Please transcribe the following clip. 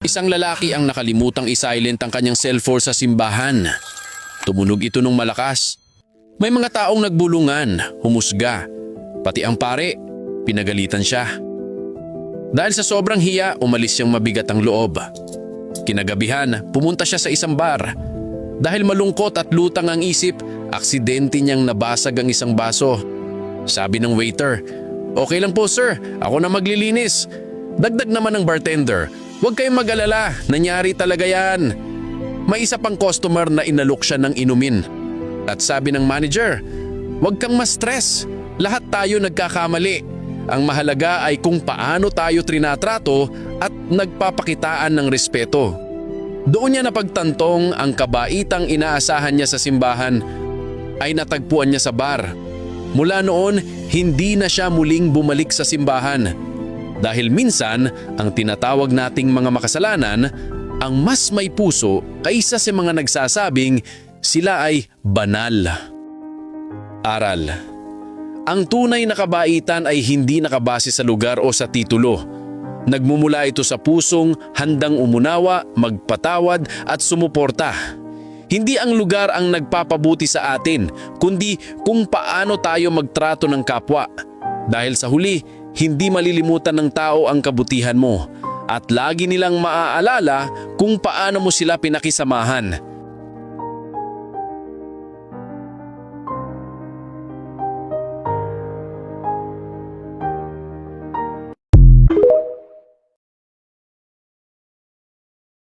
Isang lalaki ang nakalimutang isilent ang kanyang cellphone sa simbahan. Tumunog ito ng malakas. May mga taong nagbulungan, humusga. Pati ang pare, pinagalitan siya. Dahil sa sobrang hiya, umalis siyang mabigat ang loob. Kinagabihan, pumunta siya sa isang bar. Dahil malungkot at lutang ang isip, aksidente niyang nabasag ang isang baso. Sabi ng waiter, "Okay lang po sir, ako na maglilinis." Dagdag naman ng bartender, "Huwag kayong mag-alala, nangyari talaga yan." May isa pang customer na inalok siya ng inumin. At sabi ng manager, "Huwag kang ma-stress, lahat tayo nagkakamali. Ang mahalaga ay kung paano tayo trinatrato at nagpapakitaan ng respeto." Doon niya napagtantong ang kabaitang inaasahan niya sa simbahan ay natagpuan niya sa bar. Mula noon, hindi na siya muling bumalik sa simbahan. Dahil minsan, ang tinatawag nating mga makasalanan ang mas may puso kaysa sa mga nagsasabing sila ay banal. Aral. Ang tunay na kabaitan ay hindi nakabase sa lugar o sa titulo. Nagmumula ito sa pusong handang umunawa, magpatawad at sumuporta. Hindi ang lugar ang nagpapabuti sa atin, kundi kung paano tayo magtrato ng kapwa. Dahil sa huli, hindi malilimutan ng tao ang kabutihan mo at lagi nilang maaalala kung paano mo sila pinakisamahan.